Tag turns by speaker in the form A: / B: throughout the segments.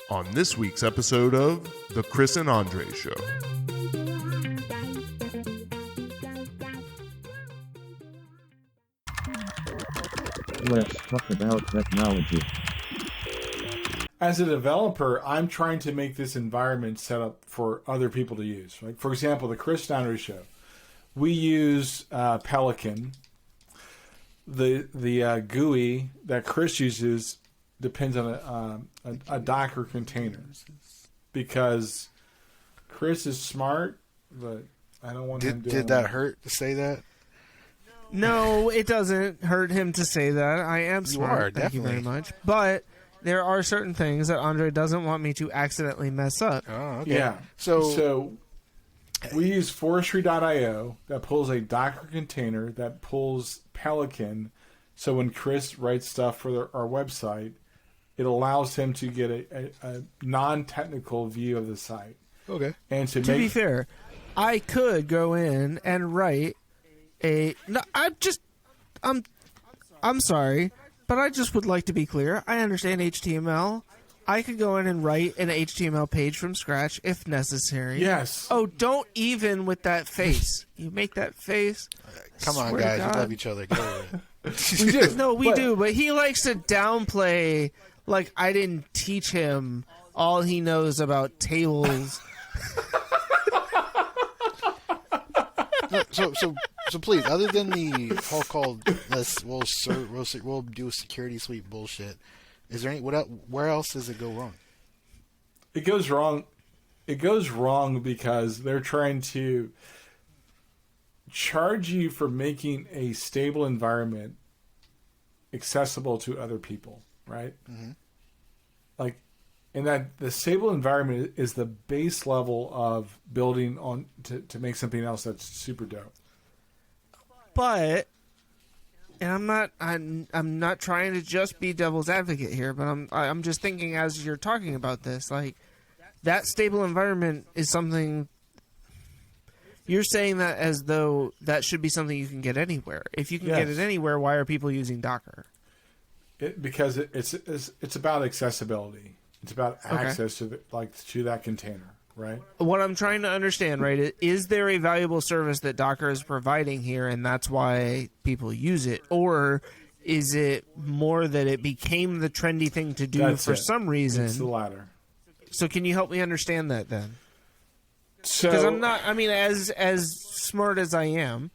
A: on this week's episode of The Chris and Andre Show.
B: Let's talk about technology.
C: As a developer, I'm trying to make this environment set up for other people to use. Right? For example, the Chris and Andre Show. We use Pelican. The GUI that Chris uses depends on a Docker container, because Chris is smart, but I don't want him doing.
D: Did that hurt to say that?
E: No, it doesn't hurt him to say that. I am smart.
D: You are,
E: Thank you very
D: definitely.
E: much. But there are certain things that Andre doesn't want me to accidentally mess up.
D: Oh, okay.
C: Yeah.
D: So
C: We use forestry.io that pulls a Docker container that pulls Pelican. So when Chris writes stuff for our website, it allows him to get a non-technical view of the site.
D: okay.
C: And to
E: To be
C: make
E: fair, I could go in and write I'm sorry, but I just would like to be clear. I understand HTML. I could go in and write an HTML page from scratch if necessary.
C: yes.
E: Oh, don't even with that face. You make that face.
D: Come on,
E: Swear to
D: guys. We
E: God.
D: love each other. Go over it.
C: We do.
E: No, we
C: But-
E: do, but he likes to downplay like I didn't teach him all he knows about tables.
D: So please, other than the whole called we'll do a security suite bullshit. Is there any where else does it go wrong?
C: It goes wrong. It goes wrong because they're trying to charge you for making a stable environment accessible to other people, right?
D: Mm-hmm.
C: Like, and that the stable environment is the base level of building on to make something else that's super dope.
E: But and I'm not trying to just be devil's advocate here, but I'm just thinking as you're talking about this, like that stable environment is something you're saying that as though that should be something you can get anywhere. If you can get
C: Yes.
E: it anywhere, why are people using Docker?
C: Because it's about accessibility. It's about access to to that container, right?
E: What I'm trying to understand, right, is there a valuable service that Docker is providing here and that's why people use it? Or is it more that it became the trendy thing to do
C: That's
E: for
C: it.
E: some reason?
C: It's the latter.
E: So can you help me understand that then?
C: So
E: Because I'm not, I mean, as smart as I am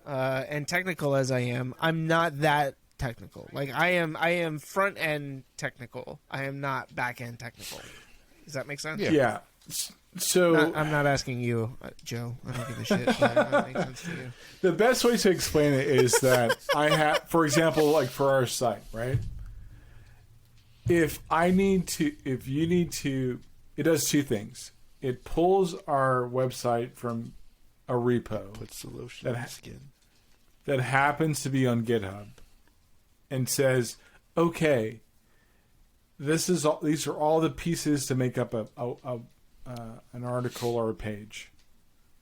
E: and technical as I am, I'm not that technical. Like I am front end technical. I am not back end technical. Does that make sense?
C: Yeah. So
E: I'm not asking you, Joe. I don't give a shit. That makes sense to you.
C: the best way to explain it is that I have, for example, like for our site, right? If you need to, it does two things. It pulls our website from a repo
D: Puts the lotion on
C: That-
D: the skin.
C: that happens to be on GitHub and says, okay, these are all the pieces to make up an article or a page,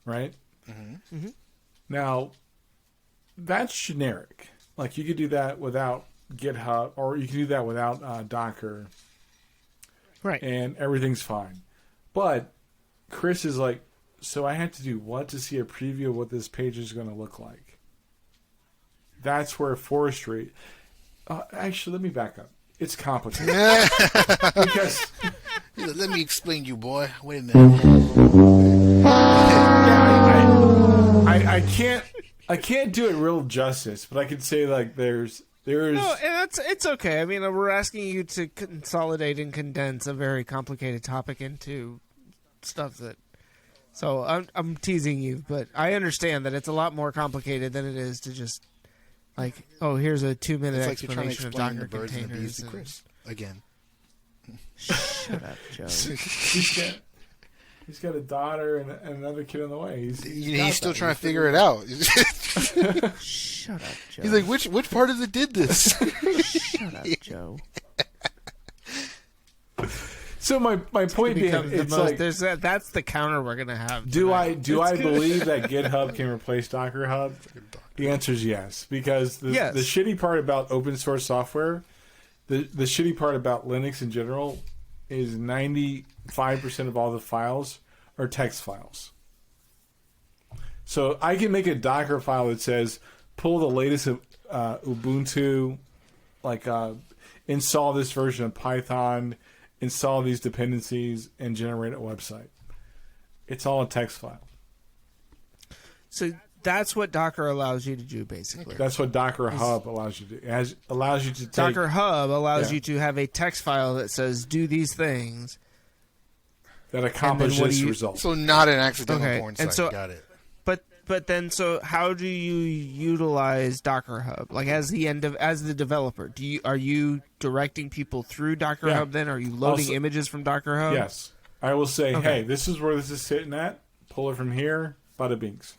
C: right?
D: Mm-hmm.
E: Mm-hmm.
C: Now, that's generic. Like you could do that without GitHub, or you can do that without Docker,
E: Right.
C: and everything's fine. But Chris is like, so I have to do what to see a preview of what this page is going to look like? That's where forestry. Actually, let me back up. It's complicated because
D: Let me explain you, boy. Wait a minute.
C: I can't do it real justice, but I could say like there's
E: No, and it's okay. I mean, we're asking you to consolidate and condense a very complicated topic into stuff that. So I'm teasing you, but I understand that it's a lot more complicated than it is to just like, oh, here's a 2-minute
D: It's like you're trying to
E: explanation of
D: explain
E: Docker
D: the birds and the bees
E: containers.
D: to Chris again.
E: Shut up, Joe.
C: he's got a daughter and another kid on the way.
D: He's still trying to figure it out.
E: Shut up, Joe.
D: He's like, which part of it did this?
E: Shut up, Joe.
C: So my point being,
E: Becomes the
C: it's
E: most,
C: like,
E: that's the counter we're gonna have.
C: do I
E: tonight.
C: believe that GitHub can replace Docker Hub? The answer is yes, because the shitty part about open source software, the shitty part about Linux in general, is 95% of all the files are text files. So I can make a Docker file that says pull the latest Ubuntu, like install this version of Python, install these dependencies, and generate a website. It's all a text file.
E: So that's what Docker allows you to do, basically.
C: That's what Docker Hub allows you to do. It allows you to take...
E: Docker Hub allows
C: Yeah.
E: you to have a text file that says, do these things.
C: that accomplish
E: what do
C: this
E: you-
C: result.
D: So not an accidental
E: Okay,
D: porn
E: and
D: site.
E: so-
D: Got it.
E: But then, so how do you utilize Docker Hub? Like as the developer, are you directing people through Docker
C: Yeah.
E: Hub? Then are you loading
C: Also-
E: images from Docker Hub?
C: Yes. I will say,
E: Okay.
C: hey, this is where this is sitting at. Pull it from here. Bada binks.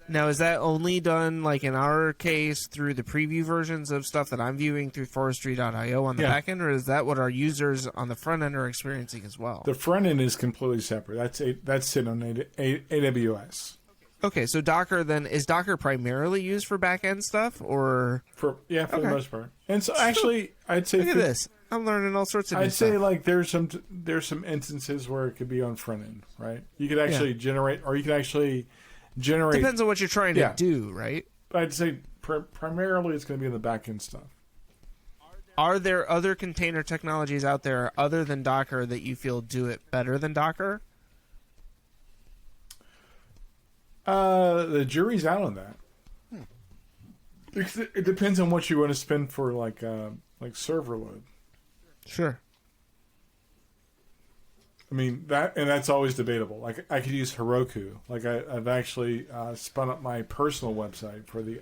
E: Now, is that only done, like in our case, through the preview versions of stuff that I'm viewing through forestry.io on the
C: Yeah.
E: back end, or is that what our users on the front end are experiencing as well?
C: The front end is completely separate. That's sitting on AWS.
E: Okay, so Docker then, is Docker primarily used for back end stuff, or
C: For the
E: Okay.
C: most part. And so actually, I'd say
E: look at this? I'm learning all sorts of new
C: I'd say
E: stuff.
C: like there's some instances where it could be on front end, right? You could actually generate, or you could actually generate.
E: Depends on what you're trying to
C: Yeah.
E: do, right?
C: I'd say primarily it's going to be in the back end stuff.
E: Are there other container technologies out there other than Docker that you feel do it better than Docker?
C: The jury's out on that. It depends on what you want to spend for like server load.
E: Sure.
C: I mean that's always debatable. Like I could use Heroku. Like I've actually spun up my personal website for the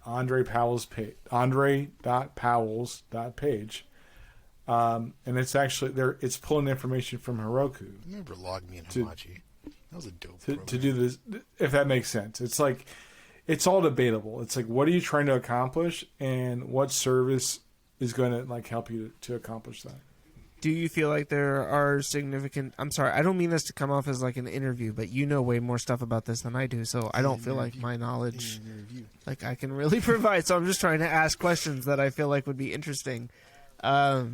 C: Andre Powell's page, Andre.Powell's.page, and it's actually there. It's pulling information from Heroku
D: Remember Log Me and Hamachi. That was a dope
C: to
D: program.
C: do this. If that makes sense, it's like it's all debatable. It's like what are you trying to accomplish, and what service is going to like help you to accomplish that.
E: Do you feel like there are significant... I'm sorry, I don't mean this to come off as like an interview, but you know way more stuff about this than I do, so I don't feel like my knowledge, like I can really provide. So I'm just trying to ask questions that I feel like would be interesting. Do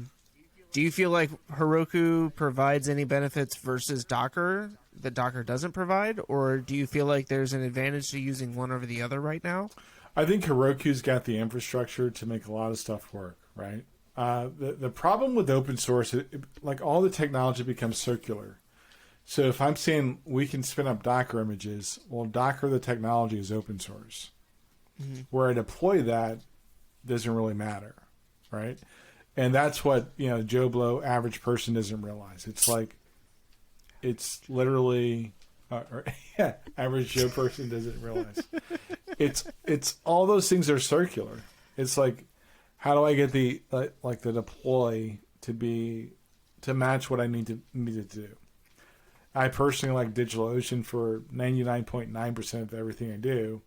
E: you feel like Heroku provides any benefits versus Docker that Docker doesn't provide? Or do you feel like there's an advantage to using one over the other right now?
C: I think Heroku's got the infrastructure to make a lot of stuff work, right? The problem with open source, like all the technology becomes circular. So if I'm saying we can spin up Docker images, well, Docker, the technology is open source.
E: Mm-hmm.
C: Where I deploy that doesn't really matter, right? And that's what, Joe Blow, average person doesn't realize. It's like, it's literally, average Joe person doesn't realize. It's all those things are circular. It's like, how do I get the deploy to match what I need to do? I personally like DigitalOcean for 99.9% of everything I do.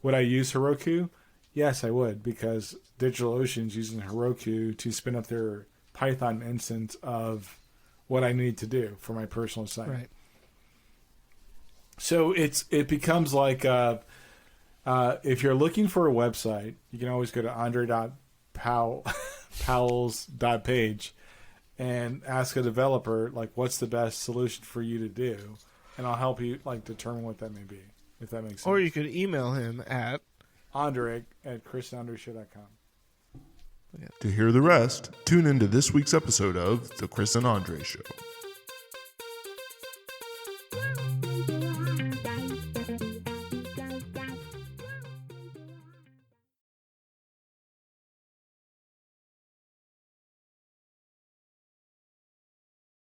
C: Would I use Heroku? Yes, I would, because DigitalOcean's using Heroku to spin up their Python instance of what I need to do for my personal site.
E: Right.
C: So it becomes like if you're looking for a website, you can always go to Andre.Powell's.page and ask a developer like what's the best solution for you to do, and I'll help you like determine what that may be, if that makes sense.
E: Or you could email him at...
C: Andre@chrisandreshow.com.
A: To hear the rest, tune into this week's episode of The Chris and Andre Show.